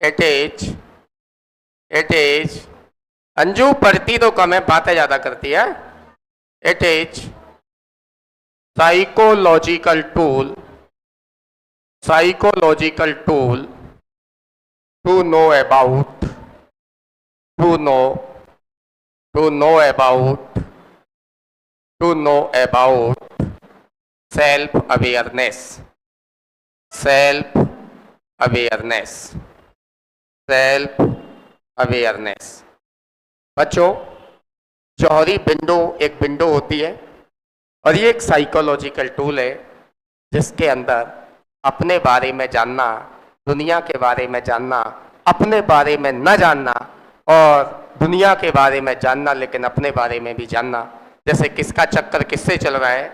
It is Anju पढ़ती तो कम है, बातें ज्यादा करती है। It is psychological tool to know about to know about self awareness. बच्चों, जौहरी विंडो एक विंडो होती है और ये एक साइकोलॉजिकल टूल है जिसके अंदर अपने बारे में जानना, दुनिया के बारे में जानना, अपने बारे में न जानना और दुनिया के बारे में जानना लेकिन अपने बारे में भी जानना। जैसे किसका चक्कर किससे चल रहा है,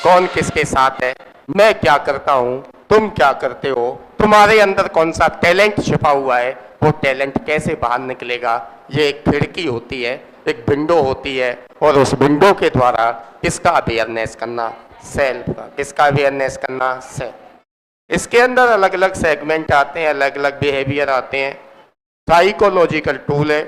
कौन किसके साथ है, मैं क्या करता हूँ, तुम क्या करते हो, तुम्हारे अंदर कौन सा टैलेंट छिपा हुआ है, वो टैलेंट कैसे बाहर निकलेगा। ये एक खिड़की होती है, एक विंडो होती है और उस विंडो के द्वारा किसका अवेयरनेस करना, सेल्फ का। किसका अवेयरनेस करना, सेल्फ। इसके अंदर अलग अलग सेगमेंट आते हैं, अलग अलग बिहेवियर आते हैं। साइकोलॉजिकल टूल है,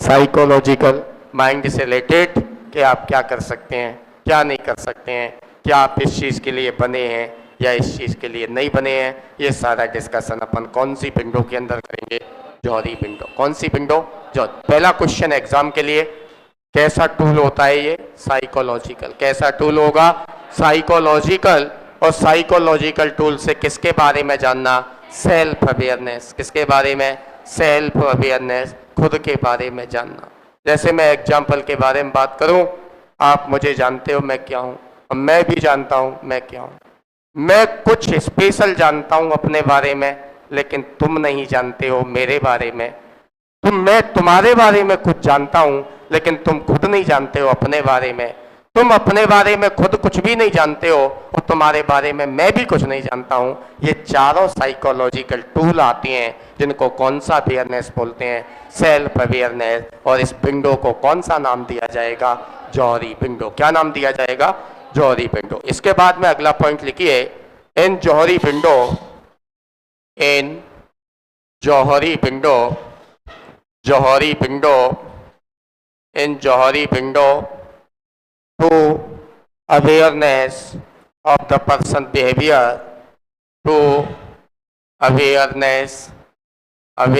साइकोलॉजिकल माइंड से रिलेटेड कि आप क्या कर सकते हैं, क्या नहीं कर सकते हैं, क्या आप इस चीज़ के लिए बने हैं या इस चीज़ के लिए नहीं बने हैं। ये सारा डिस्कशन अपन कौन सी विंडो के अंदर करेंगे, जौहरी विंडो। कौन सी विंडो, जो पहला क्वेश्चन एग्जाम के लिए, कैसा टूल होता है ये, साइकोलॉजिकल। कैसा टूल होगा, साइकोलॉजिकल। और साइकोलॉजिकल टूल से किसके बारे में जानना, सेल्फ अवेयरनेस। किसके बारे में, सेल्फ अवेयरनेस, खुद के बारे में जानना। जैसे मैं एग्जाम्पल के बारे में बात करूं, आप मुझे जानते हो मैं क्या हूं और मैं भी जानता हूं मैं क्या हूं। मैं कुछ स्पेशल जानता हूं अपने बारे में लेकिन तुम नहीं जानते हो मेरे बारे में। मैं तुम्हारे बारे में कुछ जानता हूं लेकिन तुम खुद नहीं जानते हो अपने बारे में। तुम अपने बारे में खुद कुछ भी नहीं जानते हो और तुम्हारे बारे में मैं भी कुछ नहीं जानता हूं। ये चारों साइकोलॉजिकल टूल आती हैं जिनको कौन सा अवेयरनेस बोलते हैं, सेल्फ अवेयरनेस। और इस विंडो को कौन सा नाम दिया जाएगा, जौहरी विंडो। क्या नाम दिया जाएगा, जौहरी विंडो। इसके बाद में अगला पॉइंट लिखिए, in Johari window, in Johari window, Johari window, in Johari window to awareness of the person behavior, to awareness of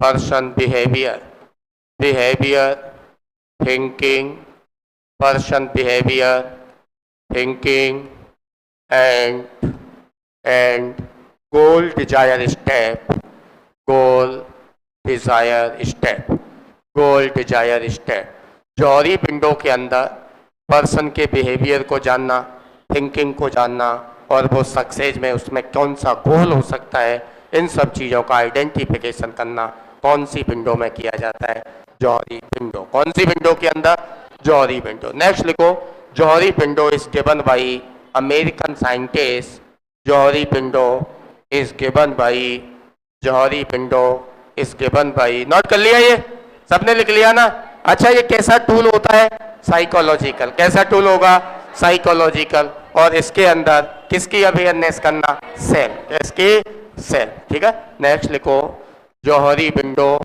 person behavior, thinking, person behavior, thinking and goal desire step, goal desire step. Johari window के अंदर person के behaviour को जानना, thinking को जानना और वो success में उसमें कौन सा गोल हो सकता है, इन सब चीज़ों का आइडेंटिफिकेशन करना कौन सी विंडो में किया जाता है, जौहरी विंडो। कौन सी विंडो के अंदर, जौहरी विंडो। नेक्स्ट लिखो, Johari window is given by American scientist. Johari window is given by, Johari window is given by, note कर लिया, ये सबने लिख लिया ना। अच्छा, ये कैसा टूल होता है, साइकोलॉजिकल। कैसा टूल होगा, साइकोलॉजिकल। और इसके अंदर किसकी अवेयरनेस करना, सेल्फ। किसकी, सेल्फ। ठीक है, नेक्स्ट लिखो, Johari window,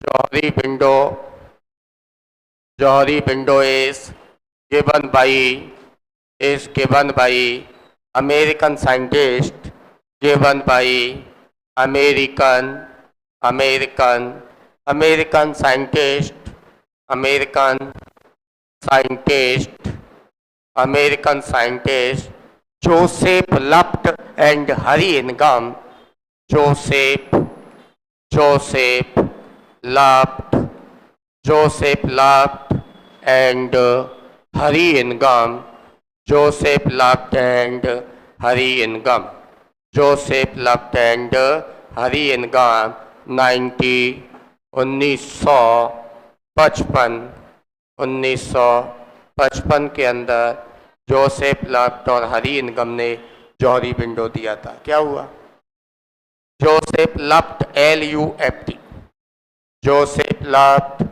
Johari window, Johari window is given by American scientist, given by American scientist Joseph लफ्ट and Hari इनगम। Joseph लफ्ट and Hari इनगम। Joseph लफ्ट and Hari इनगम। Joseph लफ्ट and हरी इनगम 1955 के अंदर जोसेफ लफ्ट और हरी इनगम ने जौहरी window दिया था। क्या हुआ, जोसेफ लफ्ट, LUFT, जोसेफ लफ्ट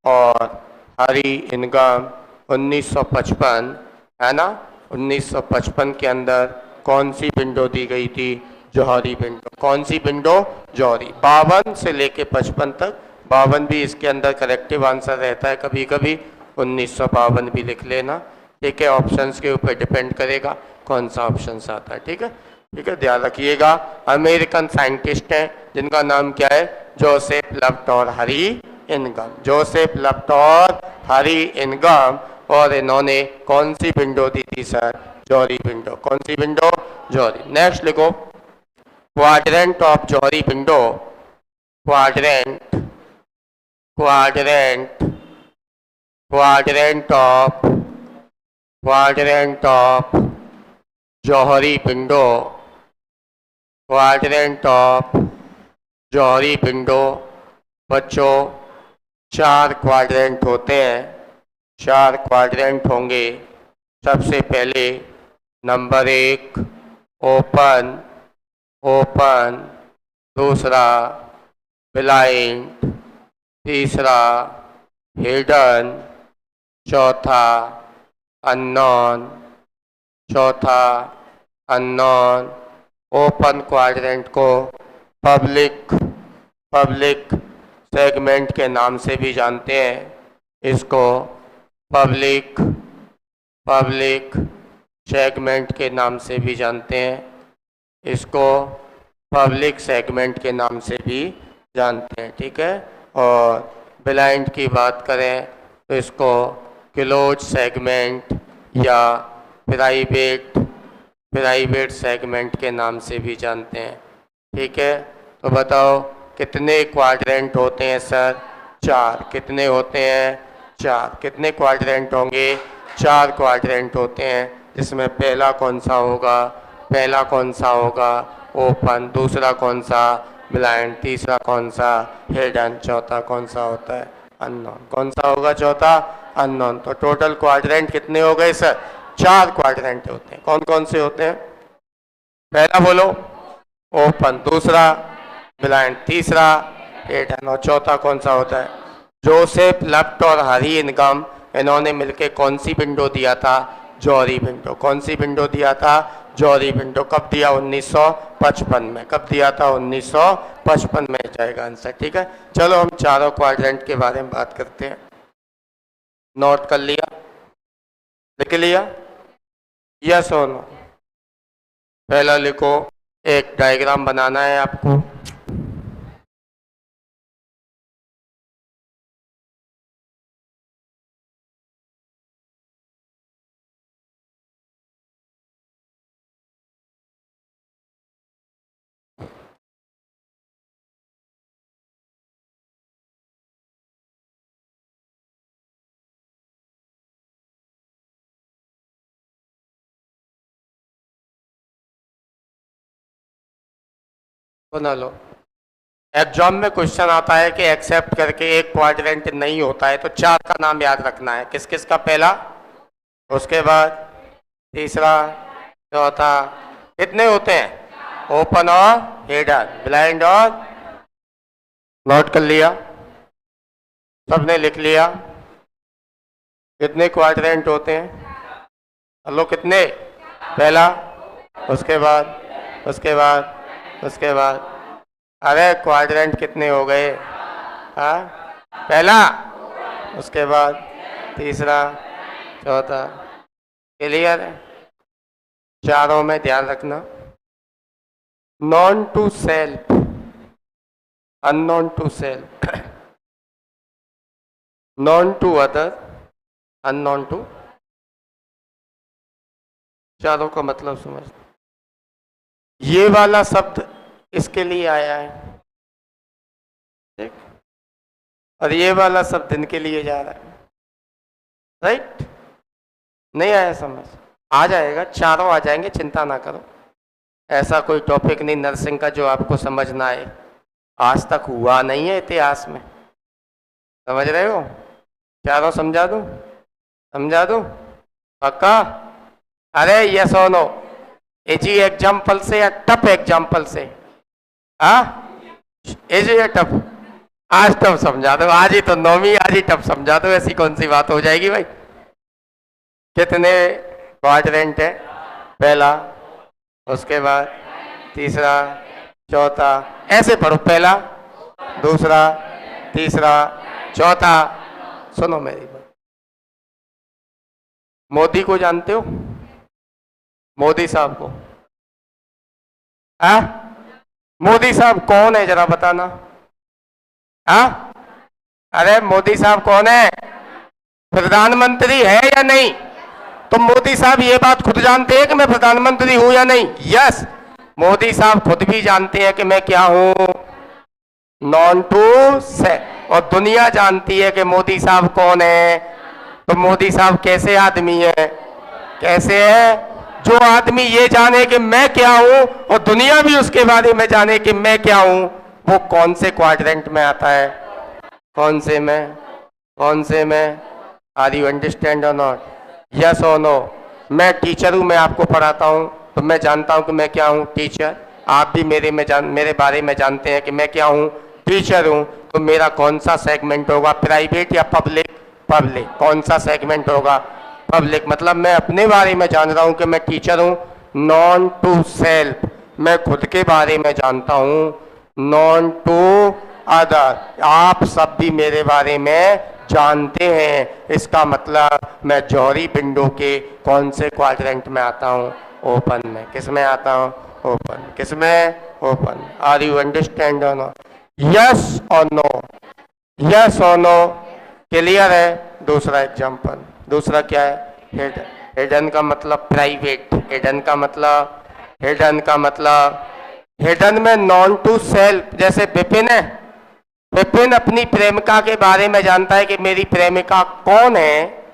और हरी इनगम 1955, है ना, 1955 के अंदर कौन सी विंडो दी गई थी? जौहरी विंडो। कौन सी विंडो? जौहरी। 52 से लेके 55 तक, 52 भी इसके अंदर करेक्टिव आंसर रहता है कभी कभी, 1952 भी लिख लेना। ठीक है, ऑप्शंस के ऊपर डिपेंड करेगा कौन सा ऑप्शन आता है। ठीक है, ठीक है, ध्यान रखिएगा। अमेरिकन साइंटिस्ट हैं जिनका नाम क्या है? जोसेफ लफ्ट और हरी इनगम। जोसेफ लफ्ट और हरी इनगम। और इन्होंने कौन सी विंडो दी थी सर? Johari window. कौन सी विंडो? जौहरी। नेक्स्ट लिखो, quadrant of Johari window. Quadrant, quadrant, quadrant of, quadrant of Johari window. Quadrant of Johari window. बच्चों 4 क्वाड्रेंट होते हैं, 4 क्वाड्रेंट होंगे। सबसे पहले नंबर 1 ओपन, ओपन। दूसरा ब्लाइंड। तीसरा हिडन। चौथा अननोन। चौथा अननोन। ओपन क्वाड्रेंट को पब्लिक, पब्लिक सेगमेंट के नाम से भी जानते हैं। इसको पब्लिक, पब्लिक सेगमेंट के नाम से भी जानते हैं। इसको पब्लिक सेगमेंट के नाम से भी जानते हैं। ठीक है, और ब्लाइंड की बात करें तो इसको क्लोज सेगमेंट या प्राइवेट, प्राइवेट सेगमेंट के नाम से भी जानते हैं। ठीक है, तो बताओ कितने क्वाड्रेंट होते हैं सर? 4। कितने होते हैं? 4। कितने क्वाड्रेंट होंगे? 4 क्वाड्रेंट होते हैं, जिसमें पहला कौन सा होगा? पहला कौन सा होगा? ओपन। दूसरा कौन सा? ब्लाइंड। तीसरा कौन सा? हिडन। चौथा कौन सा होता है? अननोन। कौन सा होगा चौथा? अननोन। तो टोटल क्वाड्रेंट कितने हो गए सर? 4 क्वाड्रेंट होते हैं। कौन कौन से होते हैं? पहला बोलो, ओपन। दूसरा ब्लाइंड। तीसरा हिडन। और चौथा कौन सा होता है? जोसेफ लफ्ट और हरी इनगम, इन्होंने मिलके कौन सी विंडो दिया था? जौहरी विंडो। कौन सी विंडो दिया था? जौहरी विंडो। कब दिया? 1955 में। कब दिया था? 1955 में जाएगा आंसर। ठीक है, चलो हम चारों क्वाड्रेंट के बारे में बात करते हैं। नोट कर लिया? लिख लिया? यस और नो? पहला लिखो, एक डायग्राम बनाना है आपको। बना लो। एग्जाम में क्वेश्चन आता है कि एक्सेप्ट करके एक क्वाड्रेंट नहीं होता है तो 4 का नाम याद रखना है। किस किस का? पहला, उसके बाद तीसरा, चौथा। कितने होते हैं? ओपन और हिडन, ब्लाइंड और। नोट कर लिया? सबने लिख लिया? कितने क्वाड्रेंट होते हैं? हेलो, कितने? पहला, उसके बाद, उसके बाद, उसके बाद। अरे क्वाड्रेंट कितने हो गए? हाँ, पहला, उसके बाद तीसरा, चौथा। क्लियर है? चारों में ध्यान रखना। Known to self, unknown to self, known to other, unknown to. चारों का मतलब समझ। ये वाला शब्द इसके लिए आया है, ठीक, और ये वाला शब्द इनके लिए जा रहा है। राइट? नहीं आया समझ? आ जाएगा, चारों आ जाएंगे, चिंता ना करो। ऐसा कोई टॉपिक नहीं नर्सिंग का जो आपको समझ ना आए। आज तक हुआ नहीं है इतिहास में। समझ रहे हो? चारों समझा दूं? समझा दूं? पक्का? अरे ये सुनो, इजी एग्जाम्पल से या टफ एग्जाम्पल से? हाँ, इजी या टफ? आज टफ समझा दो। आज ही तो नौवीं, आज ही टफ समझा दो। ऐसी कौन सी बात हो जाएगी भाई? कितने क्वाड्रेंट है, पहला, उसके बाद तीसरा, चौथा, ऐसे पढ़ो, पहला, दूसरा, तीसरा, चौथा। सुनो मेरी बात, मोदी को जानते हो? मोदी साहब को? आ? मोदी साहब कौन है जरा बताना? अरे मोदी साहब कौन है? प्रधानमंत्री है या नहीं? तो मोदी साहब ये बात खुद जानते हैं कि मैं प्रधानमंत्री हूं या नहीं? यस, मोदी साहब खुद भी जानते हैं कि मैं क्या हूं, नॉन टू से। और दुनिया जानती है कि मोदी साहब कौन है। तो मोदी साहब कैसे आदमी है? कैसे है? जो आदमी ये जाने कि मैं क्या हूं और दुनिया भी उसके बारे में जाने कि मैं क्या हूं, वो कौन से क्वाड्रेंट में आता है? कौन से में? कौन से में? आर यू अंडरस्टैंड और नॉट? यस और नो? मैं टीचर हूं, मैं आपको पढ़ाता हूं, तो मैं जानता हूं कि मैं क्या हूं, टीचर। आप भी मेरे बारे में जानते हैं कि मैं क्या हूं, टीचर हूं। तो मेरा कौन सा सेगमेंट होगा, प्राइवेट या पब्लिक? पब्लिक। कौन सा सेगमेंट होगा? पब्लिक। मतलब मैं अपने बारे में जान रहा हूं कि मैं टीचर हूं, नॉन टू सेल्फ। मैं खुद के बारे में जानता हूं, नॉन टू अदर। आप सब भी मेरे बारे में जानते हैं। इसका मतलब मैं जौहरी विंडो के कौन से क्वाड्रेंट में आता हूं? ओपन में। किस में आता हूं? ओपन। किस में? ओपन। आर यू अंडरस्टैंड और नो? यस और नो? यस और नो? क्लियर है? दूसरा एग्जांपल। दूसरा क्या है? हिडन। हिडन का मतलब प्राइवेट। हिडन का मतलब, हिडन का मतलब, हिडन में नॉन टू सेल्फ। जैसे विपिन है, विपिन अपनी प्रेमिका के बारे में जानता है कि मेरी प्रेमिका कौन है,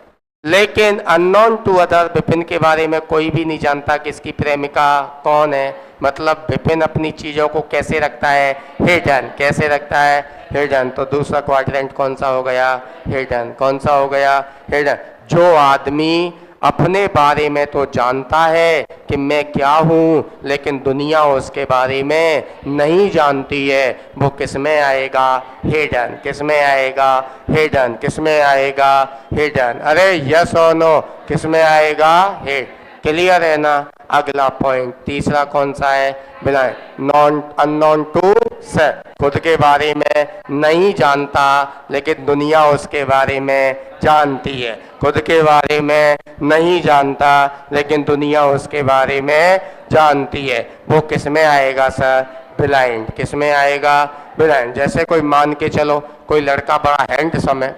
लेकिन अननोन टू अदर विपिन के बारे में कोई भी नहीं जानता कि इसकी प्रेमिका कौन है। मतलब विपिन अपनी चीजों को कैसे रखता है? हिडन। कैसे रखता है? हिडन। तो दूसरा क्वाड्रेंट कौन सा हो गया? हिडन। कौन सा हो गया? हिडन। जो आदमी अपने बारे में तो जानता है कि मैं क्या हूं, लेकिन दुनिया उसके बारे में नहीं जानती है, वो किस में आएगा? हिडन। किस में आएगा? हिडन। किस में आएगा? हिडन। अरे यस और नो? किस में आएगा? हिड। क्लियर है ना? अगला पॉइंट तीसरा कौन सा है? बिलाइंड। नॉन अननोन टू से। खुद के बारे में नहीं जानता, लेकिन दुनिया उसके बारे में जानती है। खुद के बारे में नहीं जानता, लेकिन दुनिया उसके बारे में जानती है। वो किस में आएगा सर? ब्लाइंड। किस में आएगा? ब्लाइंड। जैसे कोई मान के चलो कोई लड़का बड़ा हैंडसम है,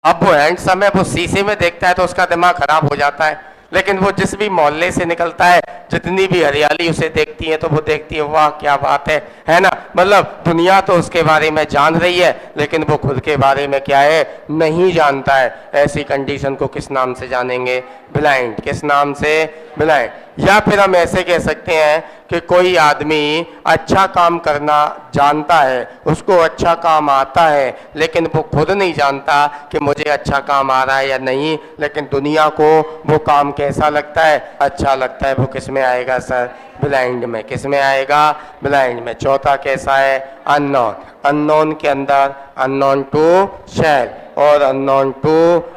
अब वो हैंडसम है, वो शीशे में देखता है तो उसका दिमाग खराब हो जाता है, लेकिन वो जिस भी मोहल्ले से निकलता है, जितनी भी हरियाली उसे देखती है तो वो देखती है वाह क्या बात है ना? मतलब दुनिया तो उसके बारे में जान रही है, लेकिन वो खुद के बारे में क्या है? नहीं जानता है। ऐसी कंडीशन को किस नाम से जानेंगे? ब्लाइंड। किस नाम से? ब्लाइंड। या फिर हम ऐसे कह सकते हैं कि कोई आदमी अच्छा काम करना जानता है, उसको अच्छा काम आता है, लेकिन वो खुद नहीं जानता कि मुझे अच्छा काम आ रहा है या नहीं, लेकिन दुनिया को वो काम कैसा लगता है? अच्छा लगता है। वो किस में आएगा सर? ब्लाइंड में। किस में आएगा? ब्लाइंड में। चौथा कैसा है? अननोन। अननोन के अंदर अननोन टू शेल और अननोन टू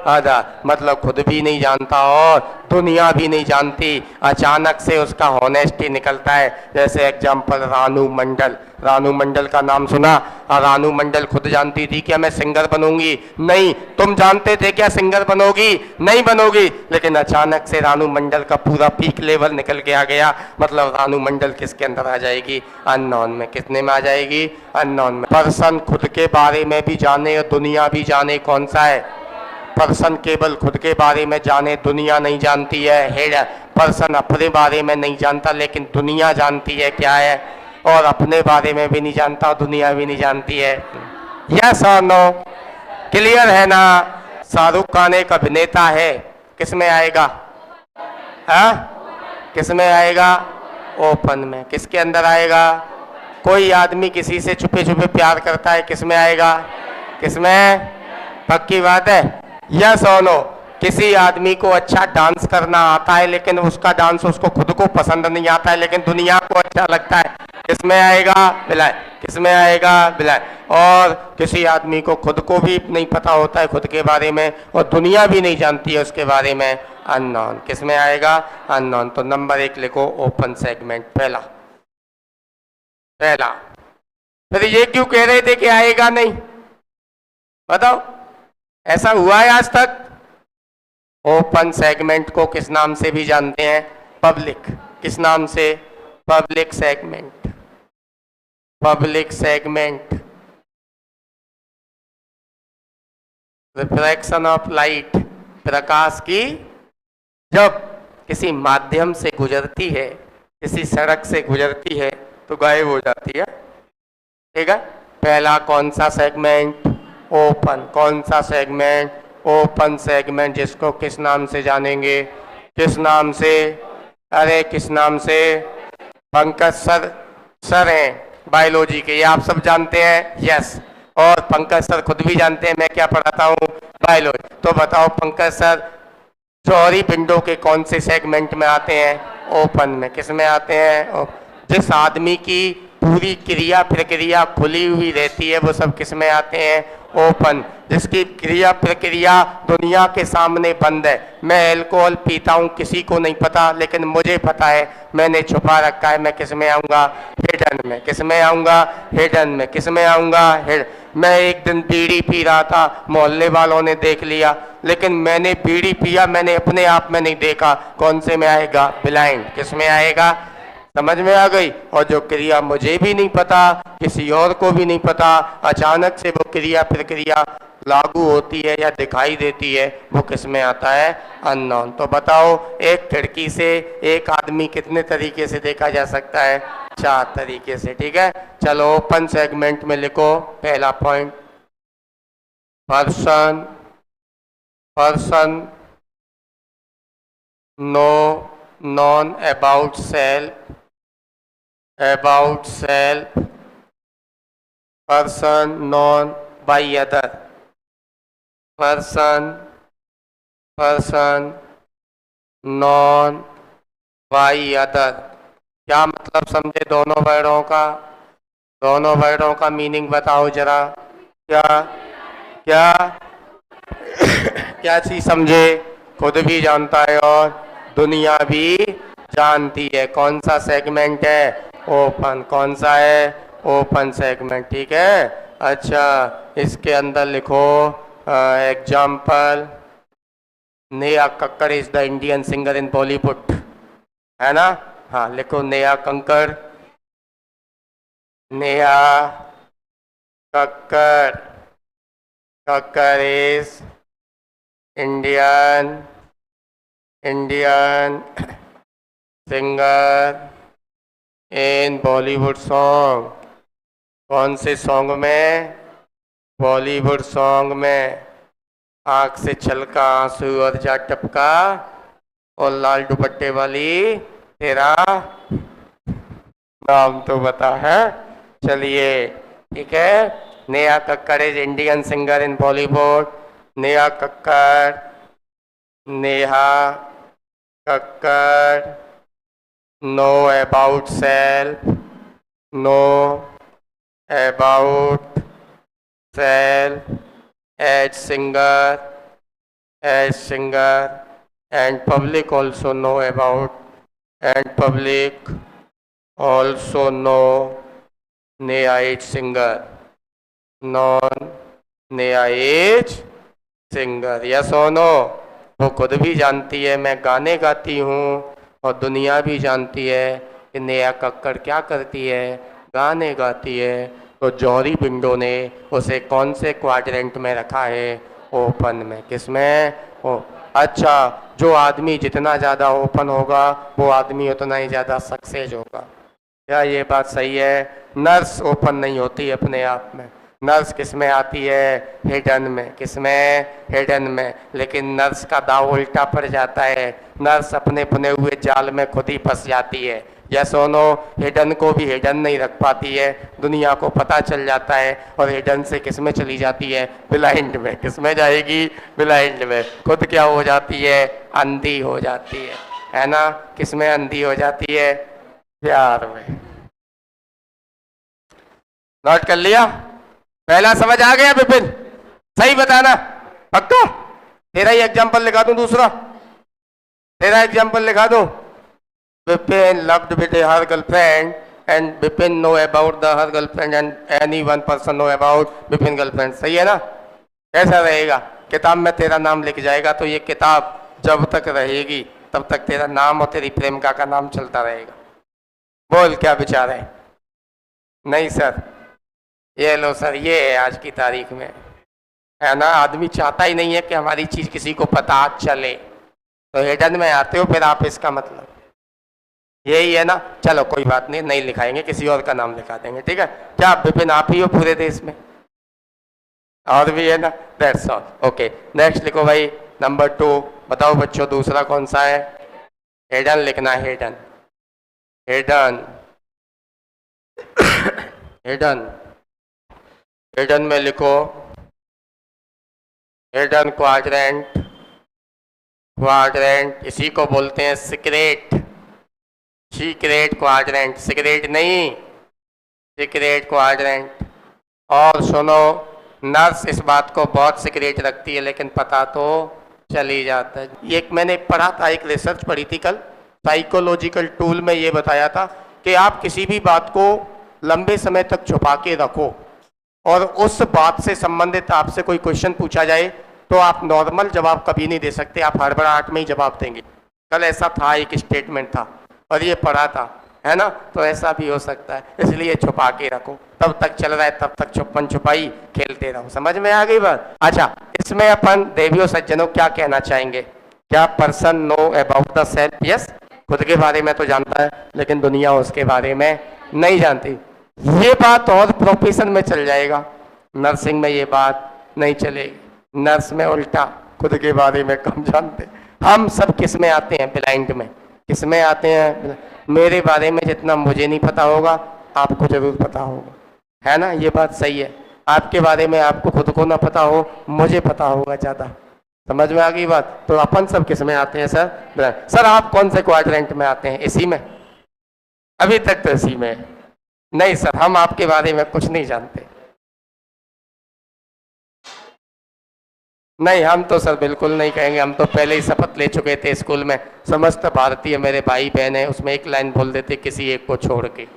अदर, मतलब खुद भी नहीं जानता और दुनिया भी नहीं जानती। अचानक से उसका हॉनेस्टी निकलता है। जैसे एग्जांपल रानू मंडल। रानू मंडल का नाम सुना? रानू मंडल खुद जानती थी क्या मैं सिंगर बनूंगी? नहीं। तुम जानते थे क्या सिंगर बनोगी? नहीं बनोगी। लेकिन अचानक से रानू मंडल का पूरा पीक लेवल निकल के आ गया। मतलब रानू मंडल किसके अंदर आ जाएगी? अननोन में। कितने में आ जाएगी? अननोन में। पर्सन खुद के बारे में भी जाने और दुनिया भी जाने, कौन सा है? पर्सन केवल खुद के बारे में जाने, दुनिया नहीं जानती है, हेड। पर्सन अपने बारे में नहीं जानता, लेकिन दुनिया जानती है, क्या है? और अपने बारे में भी नहीं जानता और दुनिया भी नहीं जानती है। यस और नो? क्लियर है ना? शाहरुख खान एक अभिनेता है, किस में आएगा? किस में आएगा? ओपन में। किसके अंदर आएगा? कोई आदमी किसी से छुपे छुपे प्यार करता है, किस में आएगा? किस में? पक्की बात है? यस और नो? किसी आदमी को अच्छा डांस करना आता है, लेकिन उसका डांस उसको खुद को पसंद नहीं आता है, लेकिन दुनिया को अच्छा लगता है, किसमें आएगा? बिलाय। किसमें आएगा? बिलाय। और किसी आदमी को खुद को भी नहीं पता होता है खुद के बारे में और दुनिया भी नहीं जानती है उसके बारे में, अननोन। किस में आएगा? अननोन। तो नंबर 1 लिखो, ओपन सेगमेंट पहला। पहला। फिर ये क्यों कह रहे थे कि आएगा नहीं? बताओ, ऐसा हुआ है आज तक? ओपन सेगमेंट को किस नाम से भी जानते हैं? पब्लिक। किस नाम से? Public segment. Public segment. Refraction of light, प्रकाश की जब किसी माध्यम से गुजरती है, किसी सड़क से गुजरती है तो गायब हो जाती है। ठीक है। पहला कौन सा सेगमेंट? ओपन। कौन सा सेगमेंट? Open segment. जिसको किस नाम से जानेंगे? किस नाम से? अरे किस नाम से? पंकज सर, सर हैं बायोलॉजी के, ये आप सब जानते हैं। यस, और पंकज सर खुद भी जानते हैं मैं क्या पढ़ाता हूँ, बायोलॉजी। तो बताओ पंकज सर, चौड़ी विंडो के कौन से सेगमेंट में आते हैं? ओपन में। किस में आते हैं? जिस आदमी की पूरी क्रिया प्रक्रिया खुली हुई रहती है वो सब किस में आते हैं? ओपन। जिसकी क्रिया प्रक्रिया दुनिया के सामने बंद है। मैं अल्कोहल पीता हूँ, किसी को नहीं पता, लेकिन मुझे पता है, मैंने छुपा रखा है। मैं किस में आऊँगा? हिडन में। किस में आऊँगा? हिडन में। किस में आऊँगा? मैं एक दिन बीड़ी पी रहा था, मोहल्ले वालों ने देख लिया, लेकिन मैंने बीड़ी पिया, मैंने अपने आप में नहीं देखा। कौन से में आएगा? ब्लाइंड। किस में आएगा? समझ में आ गई? और जो क्रिया मुझे भी नहीं पता, किसी और को भी नहीं पता, अचानक से वो क्रिया प्रक्रिया लागू होती है या दिखाई देती है, वो किस में आता है? अननोन। तो बताओ, एक खिड़की से एक आदमी कितने तरीके से देखा जा सकता है? 4 तरीके से। ठीक है। चलो ओपन सेगमेंट में लिखो पहला point, person, person know known about self, about self, person known by other, person, person known by other। क्या मतलब समझे दोनों वर्डों का? दोनों वर्डों का मीनिंग बताओ जरा। क्या क्या क्या चीज समझे? खुद भी जानता है और दुनिया भी जानती है। कौन सा सेगमेंट है? ओपन। कौन सा है? Open segment. ठीक है। अच्छा, इसके अंदर लिखो example, Neha Kakkar is the Indian singer in Bollywood, है ना? हाँ लिखो, Neha Kakkar, Neha Kakkar, Kakkar is Indian, Indian singer in Bollywood song. कौन से सॉन्ग में? बॉलीवुड सॉन्ग में। आंख से छलका आंसू और जा टपका और लाल दुपट्टे वाली, तेरा नाम तो बता है। चलिए ठीक है। Neha Kakkar is Indian singer in Bollywood. Neha Kakkar, Neha Kakkar know about self, know about self as singer, and public also know about, and public also know Neha is singer, non Neha is singer। yes or no? वो खुद भी जानती है मैं गाने गाती हूँ, और दुनिया भी जानती है कि नेहा कक्कड़ क्या करती है? गाने गाती है। तो जौहरी विंडो ने उसे कौन से क्वाड्रेंट में रखा है? ओपन में। किस में? अच्छा, जो आदमी जितना ज़्यादा ओपन होगा वो आदमी उतना ही ज़्यादा सक्सेस होगा। क्या ये बात सही है? नर्स ओपन नहीं होती अपने आप में, नर्स किस में आती है? हिडन में। किस में? हिडन में। लेकिन नर्स का दाव उल्टा पड़ जाता है, नर्स अपने बुने हुए जाल में खुद ही फंस जाती है। या सोनो, हिडन को भी हिडन नहीं रख पाती है, दुनिया को पता चल जाता है, और हिडन से किस में चली जाती है? ब्लाइंड में। किस में जाएगी? ब्लाइंड में। खुद क्या हो जाती है? अंधी हो जाती है ना? किस में अंधी हो जाती है? प्यार में। नोट कर लिया? पहला समझ आ गया विपिन? सही बताना, पक्का? तेरा ही एग्जाम्पल लिखा दूं दूसरा। तेरा एग्जाम्पल लिखा दो। Vipin loved with her girlfriend and Vipin know about the her girlfriend and any one person know about Vipin girlfriend. सही है ना? कैसा रहेगा? किताब में तेरा नाम लिख जाएगा तो ये किताब जब तक रहेगी तब तक तेरा नाम और तेरी प्रेमिका का नाम चलता रहेगा। बोल क्या विचार है? नहीं सर, ये लो सर, ये है आज की तारीख में, है ना। आदमी चाहता ही नहीं है कि हमारी चीज किसी को पता चले, तो हिडन में आते हो फिर आप, इसका मतलब यही है ना। चलो कोई बात नहीं, नहीं लिखाएंगे, किसी और का नाम लिखा देंगे, ठीक है। क्या विपिन आप ही हो पूरे देश में? और भी है ना, दैट्स ऑल। ओके, नेक्स्ट लिखो भाई, नंबर 2। बताओ बच्चों दूसरा कौन सा है? हिडन लिखना है, हिडन, हिडन, हिडन। हिडन में लिखो हिडन क्वाड्रेंट, क्वाड्रेंट इसी को बोलते हैं सीक्रेट, सीक्रेट क्वाड्रेंट, सीक्रेट नहीं, सीक्रेट क्वाड्रेंट। और सुनो, नर्स इस बात को बहुत सीक्रेट रखती है लेकिन पता तो चल ही जाता है। ये एक मैंने पढ़ा था, एक रिसर्च पढ़ी थी कल, साइकोलॉजिकल टूल में ये बताया था कि आप किसी भी बात को लंबे समय तक छुपा के रखो और उस बात से संबंधित आपसे कोई क्वेश्चन पूछा जाए तो आप नॉर्मल जवाब कभी नहीं दे सकते, आप हड़बड़ाहट में ही जवाब देंगे। कल ऐसा था, एक स्टेटमेंट था और ये पढ़ा था, है ना। तो ऐसा भी हो सकता है, इसलिए छुपा के रखो, तब तक चल रहा है तब तक छुपन छुपाई खेलते रहो। समझ में आ गई बात? अच्छा, इसमें अपन देवियों सज्जनों क्या कहना चाहेंगे? क्या person know about the self? Yes, खुद के बारे में तो जानता है लेकिन दुनिया उसके बारे में नहीं जानती। ये बात और प्रोफेशन में चल जाएगा, नर्सिंग में ये बात नहीं चलेगी। नर्स में उल्टा खुद के बारे में कम जानते। हम सब किस में आते हैं? ब्लाइंड में। किस में आते हैं? मेरे बारे में जितना मुझे नहीं पता होगा आपको जरूर पता होगा, है ना। ये बात सही है, आपके बारे में आपको खुद को ना पता हो, मुझे पता होगा ज़्यादा। समझ में आ गई बात? तो अपन सब किस में आते हैं सर? सर आप कौन से क्वाड्रेंट में आते हैं? इसी में? अभी तक तो इसी में। नहीं सर, हम आपके बारे में कुछ नहीं जानते। नहीं, हम तो सर बिल्कुल नहीं कहेंगे, हम तो पहले ही शपथ ले चुके थे स्कूल में, समस्त भारतीय मेरे भाई बहन है, उसमें एक लाइन बोल देते किसी एक को छोड़ के।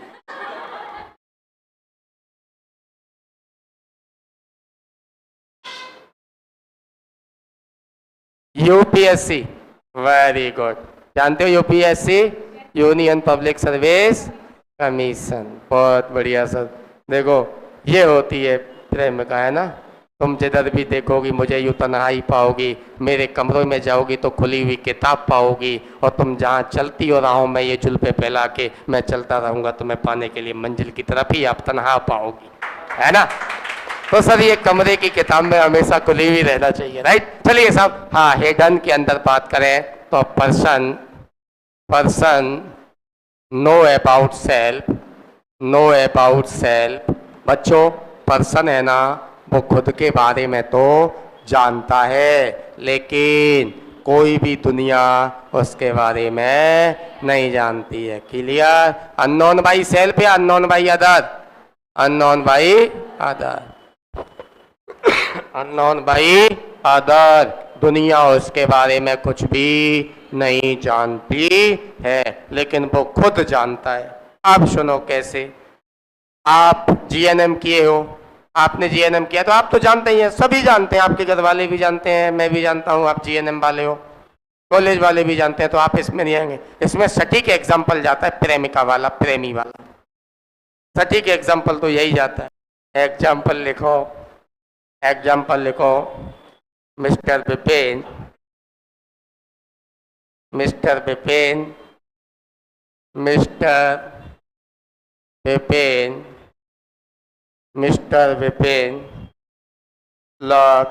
UPSC, very good. जानते हो UPSC? Union public service commission. बहुत बढ़िया सर। देखो ये होती है प्रेमिका, है ना। तुम जिधर भी देखोगी मुझे यूं तन्हाई पाओगी, मेरे कमरों में जाओगी तो खुली हुई किताब पाओगी, और तुम जहाँ चलती हो राहों में ये जुल्फे फैला के मैं चलता रहूंगा तुम्हें पाने के लिए मंजिल की तरफ ही आप तन्हा पाओगी, है ना। तो सर ये कमरे की किताब में हमेशा खुली हुई रहना चाहिए, राइट। चलिए साहब, हाँ, हिडन के अंदर बात करें तो person, person no about self, no about self. बच्चों पर्सन है ना, वो खुद के बारे में तो जानता है लेकिन कोई भी दुनिया उसके बारे में नहीं जानती है। क्लियर? अननोन बाई सेल्फ या unknown by other? Unknown by other, unknown by other. दुनिया उसके बारे में कुछ भी नहीं जानती है लेकिन वो खुद जानता है। अब सुनो कैसे। आप जीएनएम किए हो, आपने जीएनएम किया तो आप तो जानते ही हैं, सभी जानते हैं, आपके घर वाले भी जानते हैं, मैं भी जानता हूं, आप जीएनएम वाले हो, कॉलेज वाले भी जानते हैं, तो आप इसमें नहीं आएंगे। इसमें सटीक एग्जाम्पल जाता है प्रेमिका वाला, प्रेमी वाला, सटीक एग्जाम्पल तो यही जाता है। एग्जाम्पल लिखो, एग्जाम्पल लिखो। Mister Vipin, mister Vipin, mister Vipin, mister Vipin love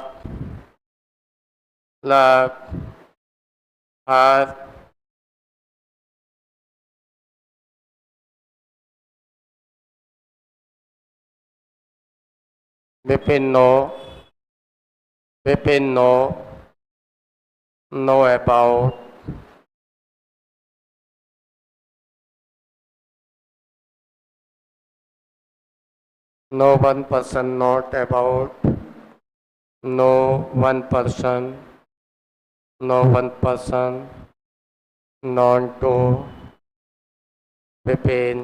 her Vipin know about no one person not about, no one person known to Vipin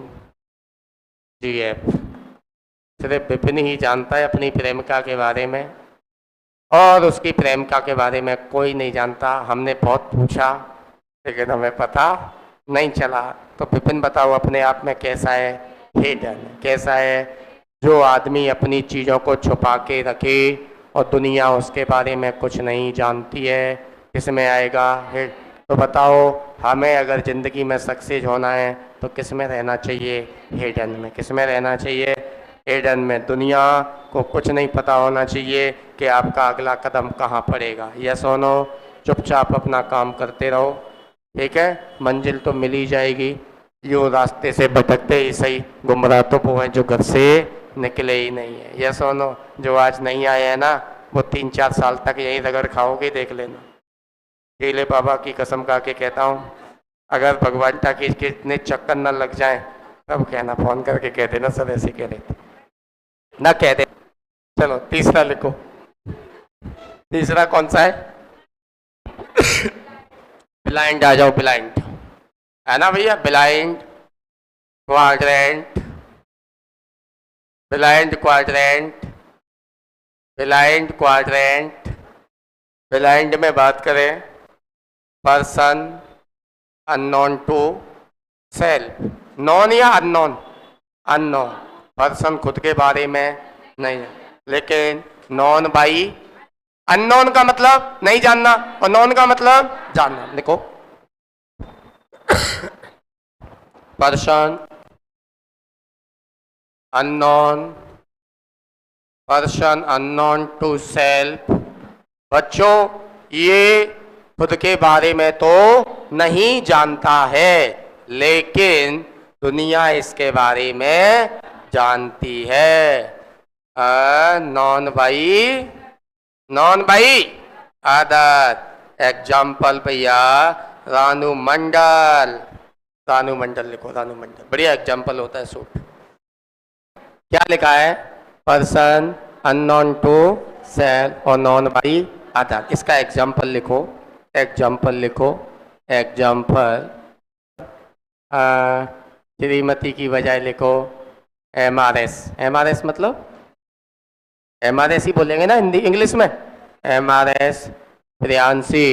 GF. सिर्फ विपिन ही जानता है अपनी प्रेमिका के बारे में, और उसकी प्रेमिका के बारे में कोई नहीं जानता। हमने बहुत पूछा लेकिन हमें पता नहीं चला। तो विपिन बताओ अपने आप में कैसा है? हिडन। कैसा है? जो आदमी अपनी चीज़ों को छुपा के रखे और दुनिया उसके बारे में कुछ नहीं जानती है, किस में आएगा? हिड। तो बताओ हमें अगर ज़िंदगी में सक्सेस होना है तो किस में रहना चाहिए? हिडन में। किस में रहना चाहिए? हिडन में। दुनिया को कुछ नहीं पता होना चाहिए कि आपका अगला कदम कहाँ पड़ेगा। यस और नो? चुपचाप अपना काम करते रहो, ठीक है? मंजिल तो मिल ही जाएगी। यूँ रास्ते से भटकते ही सही, गुमराह तो वो हैं जो घर से निकले ही नहीं है। यस और नो? जो आज नहीं आए हैं ना, वो 3-4 साल तक यहीं रगड़ खाओगे, देख लेना। केले बाबा की कसम खा के कहता हूँ, अगर भगवान टाकीज के इतने चक्कर न लग जाएं तब कहना, फोन करके कह देना सर ऐसे कह रहे थे, ना कह दे। चलो तीसरा लिखो। तीसरा कौन सा है? ब्लाइंड। आ जाओ, ब्लाइंड है ना भैया? Blind quadrant, blind quadrant, blind quadrant. Blind में बात करें, person unknown to self. Known या अननोन? अननोन। पर्सन खुद के बारे में नहीं, लेकिन नॉन बाई। अननोन का मतलब नहीं जानना और नॉन का मतलब जानना। लिखो, person unknown, person unknown to self. बच्चों ये खुद के बारे में तो नहीं जानता है, लेकिन दुनिया इसके बारे में जानती है। नॉन बाई, नॉन बाई आदत। एग्जाम्पल भैया, रानू मंडल। रानू मंडल लिखो, रानू मंडल बढ़िया एग्जाम्पल होता है। सूट क्या लिखा है? पर्सन अननोन टू सेल्फ और नॉन बाई आदत। इसका एग्जाम्पल लिखो, एग्जाम्पल लिखो। एग्जाम्पल श्रीमती की बजाय लिखो MRS। MRS मतलब MRS ही बोलेंगे ना हिंदी इंग्लिश में? MRS Priyanshi,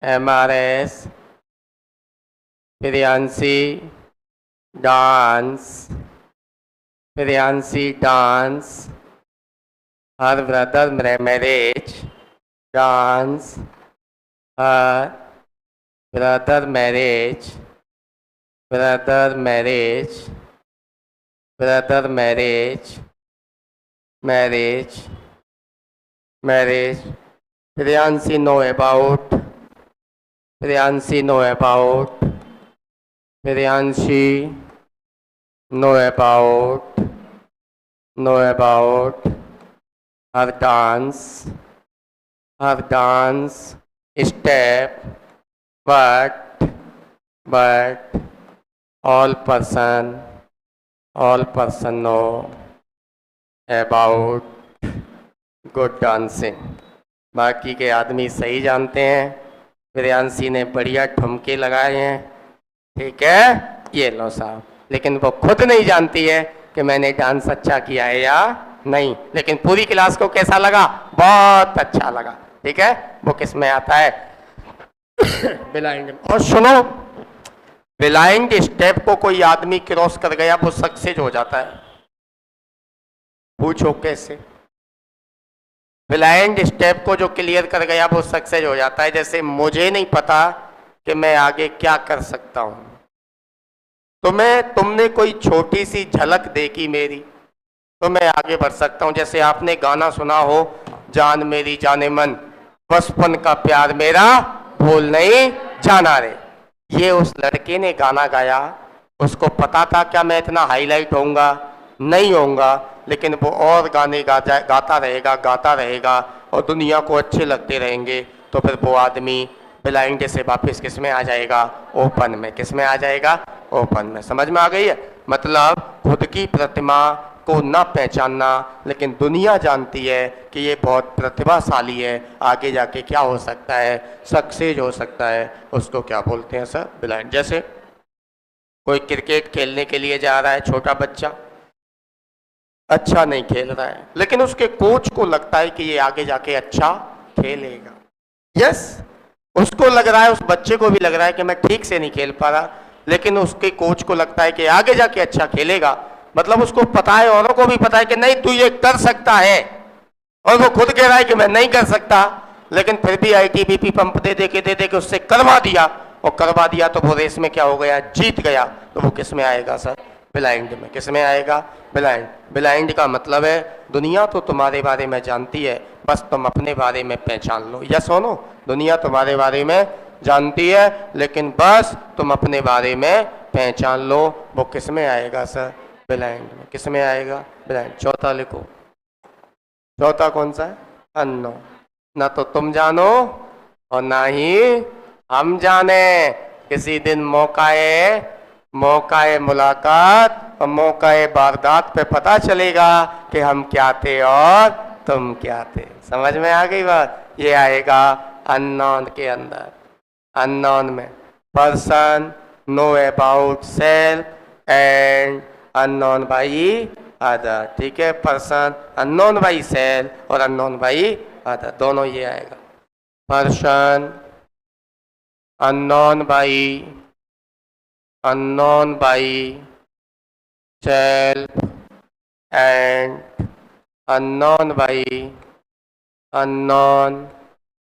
MRS Priyanshi dance, Priyanshi dance. Her brother marriage dance, her brother marriage, brother marriage, brother marriage, marriage, marriage. Priyanshi know about, Priyanshi know about, Priyanshi know about, know about her dance, her dance step, but all person know about good dancing। बाकी के आदमी सही जानते हैं, प्रियांशी ने बढ़िया ठुमके लगाए हैं, ठीक है? ये लो साहब। लेकिन वो खुद नहीं जानती है कि मैंने डांस अच्छा किया है या नहीं, लेकिन पूरी क्लास को कैसा लगा? बहुत अच्छा लगा, ठीक है? वो किस में आता है? ब्लाइंड। और सुनो, ब्लाइंड स्टेप को कोई आदमी क्रॉस कर गया वो सक्सेस हो जाता है। पूछो कैसे? ब्लाइंड स्टेप को जो क्लियर कर गया वो सक्सेस हो जाता है। जैसे मुझे नहीं पता कि मैं आगे क्या कर सकता हूं, तुमने कोई छोटी सी झलक देखी मेरी तो मैं आगे बढ़ सकता हूं। जैसे आपने गाना सुना हो, जान मेरी जाने मन, बचपन का प्यार मेरा भूल नहीं जाना रे। ये उस लड़के ने गाना गाया, उसको पता था क्या मैं इतना हाईलाइट होऊंगा? नहीं होऊंगा, लेकिन वो और गाने गाता रहेगा और दुनिया को अच्छे लगते रहेंगे। तो फिर वो आदमी ब्लाइंड से वापस किस में आ जाएगा? ओपन में। किस में आ जाएगा? ओपन में। समझ में आ गई है? मतलब खुद की प्रतिमा को ना पहचानना, लेकिन दुनिया जानती है कि ये बहुत प्रतिभाशाली है, आगे जाके क्या हो सकता है, सक्सेस हो सकता है, उसको क्या बोलते हैं सर? ब्लाइंड। जैसे कोई क्रिकेट खेलने के लिए जा रहा है, छोटा बच्चा अच्छा नहीं खेल रहा है, लेकिन उसके कोच को लगता है कि ये आगे जाके अच्छा खेलेगा। यस, उसको लग रहा है, उस बच्चे को भी लग रहा है कि मैं ठीक से नहीं खेल पा रहा, लेकिन उसके कोच को लगता है कि आगे जाके अच्छा खेलेगा। मतलब उसको पता है, औरों को भी पता है कि नहीं तू ये कर सकता है, और वो खुद कह रहा है कि मैं नहीं कर सकता, लेकिन फिर भी आईटीबीपी पंप दे दे के उससे करवा दिया, और करवा दिया तो वो रेस में क्या हो गया, जीत गया। तो वो किस में आएगा सर? ब्लाइंड में। किस में आएगा? ब्लाइंड। ब्लाइंड का मतलब है दुनिया तो तुम्हारे बारे में जानती है, बस तुम अपने बारे में पहचान लो। यस हो नो? दुनिया तुम्हारे बारे में जानती है, लेकिन बस तुम अपने बारे में पहचान लो। वो किस में आएगा सर? ब्लाइंड में। किस में आएगा? ब्लाइंड। चौथा लिखो। चौथा कौन सा है? अननोन। ना तो तुम जानो और ना ही हम जाने। किसी दिन मौकाए मुलाकात और मौकाए वारदात पे पता चलेगा कि हम क्या थे और तुम क्या थे। समझ में आ गई बात? ये आएगा अननोन के अंदर। अननोन में person, no about self and unknown by other. ठीक है, पर्सन अननोन बाई सेल्फ और अननोन बाई अदर, दोनों ये आएगा। Person unknown by self and unknown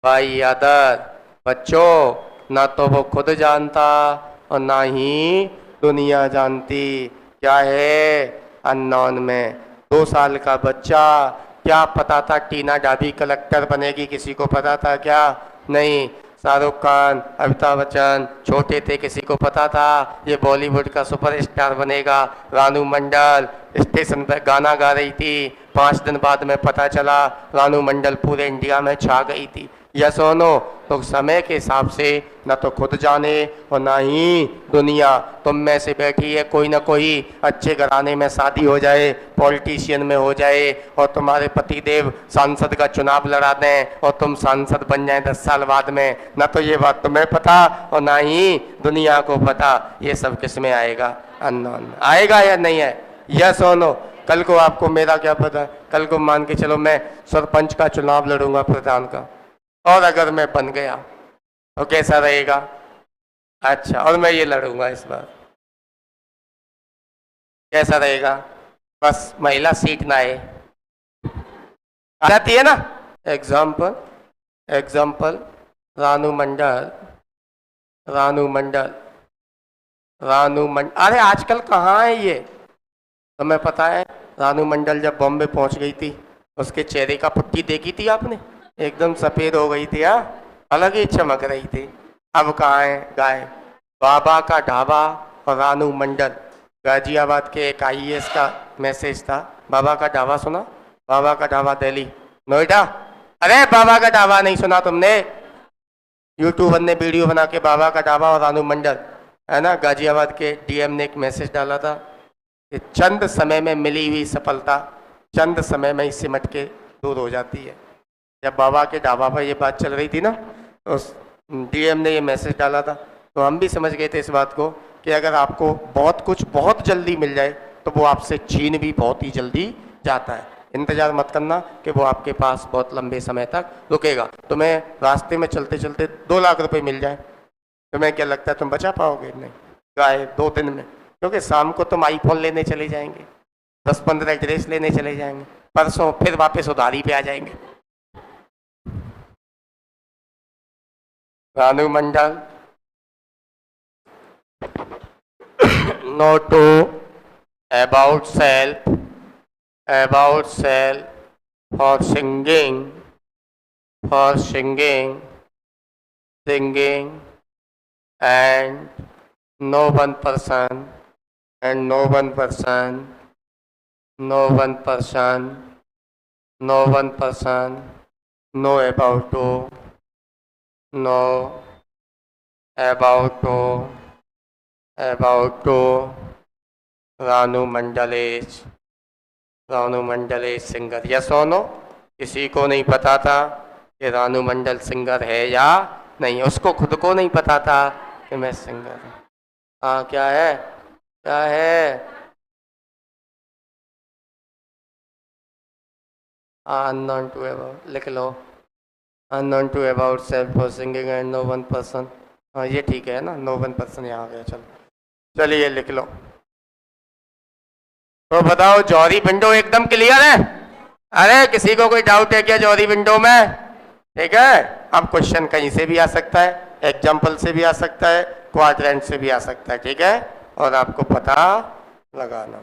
by other। बच्चों, ना तो वो खुद जानता और ना ही दुनिया जानती। क्या है अननोन में? 2 साल का बच्चा, क्या पता था टीना डाबी कलेक्टर बनेगी? किसी को पता था क्या? नहीं। शाहरुख खान, अमिताभ बच्चन छोटे थे, किसी को पता था ये बॉलीवुड का सुपरस्टार बनेगा? रानू मंडल स्टेशन पर गाना गा रही थी, 5 दिन बाद में पता चला रानू मंडल पूरे इंडिया में छा गई थी। यस और नो? तो समय के हिसाब से ना तो खुद जाने और ना ही दुनिया। तुम में से बैठी है कोई ना कोई अच्छे घराने में शादी हो जाए, पॉलिटिशियन में हो जाए, और तुम्हारे पतिदेव सांसद का चुनाव लड़ा दें और तुम सांसद बन जाए 10 साल बाद में, ना तो ये बात तुम्हें पता और ना ही दुनिया को पता। ये सब किस में आएगा? अननोन। आएगा या नहीं है? यस और नो? कल को आपको मेरा क्या पता? कल को मान के चलो मैं सरपंच का चुनाव लड़ूंगा, प्रधान का, और अगर मैं बन गया तो कैसा रहेगा? अच्छा, और मैं ये लड़ूंगा इस बार, कैसा रहेगा? बस महिला सीट ना आए, आ जाती है ना। एग्जाम्पल रानू मंडल अरे आजकल कहाँ है ये? तुम्हें पता है रानू मंडल जब बॉम्बे पहुंच गई थी, उसके चेहरे का पुट्टी देखी थी आपने? एकदम सफेद हो गई थी, अलग ही चमक रही थी। अब कहाँ है? गायब। बाबा का ढाबा और रानू मंडल, गाजियाबाद के एक IAS का मैसेज था। बाबा का ढाबा सुना? बाबा का ढाबा दिल्ली, नोएडा। अरे बाबा का ढाबा नहीं सुना तुमने? यूट्यूबर ने वीडियो बना के बाबा का ढाबा और रानू मंडल, है ना, गाजियाबाद के DM ने एक मैसेज डाला था कि चंद समय में मिली हुई सफलता चंद समय में ही सिमट के दूर हो जाती है। जब बाबा के ढाबा पर ये बात चल रही थी ना, तो DM ने ये मैसेज डाला था, तो हम भी समझ गए थे इस बात को कि अगर आपको बहुत कुछ बहुत जल्दी मिल जाए तो वो आपसे छीन भी बहुत ही जल्दी जाता है। इंतजार मत करना कि वो आपके पास बहुत लंबे समय तक रुकेगा। तुम्हें रास्ते में चलते चलते 2 लाख रुपए मिल जाए, तुम्हें क्या लगता है तुम बचा पाओगे? नहीं, गायब 2 दिन में। क्योंकि शाम को तुम iPhone लेने चले जाएंगे, 10-15 ड्रेस लेने चले जाएंगे, परसों फिर वापस उधारी पे आ जाएंगे। रानू मंडल, no to about self for singing and no one person know about to Ranu Mandal is Ranu Mandal is singer, yes और नो? किसी को नहीं पता था कि रानू मंडल सिंगर है या नहीं, उसको खुद को नहीं पता था कि मैं सिंगर हूँ। हाँ क्या है, क्या है? अननोन टू अबाउट लिख लो, unknown to about self for singing and no one person. हाँ ये ठीक है ना, नो वन पर्सन यहाँ आ गया। चलो चलिए लिख लो। तो बताओ जौहरी विंडो एकदम क्लियर है? अरे किसी को कोई डाउट है क्या जौहरी विंडो में? ठीक है, अब क्वेश्चन कहीं से भी आ सकता है, एग्जाम्पल से भी आ सकता है, क्वाड्रेंट से भी आ सकता है, ठीक है, और आपको पता लगाना।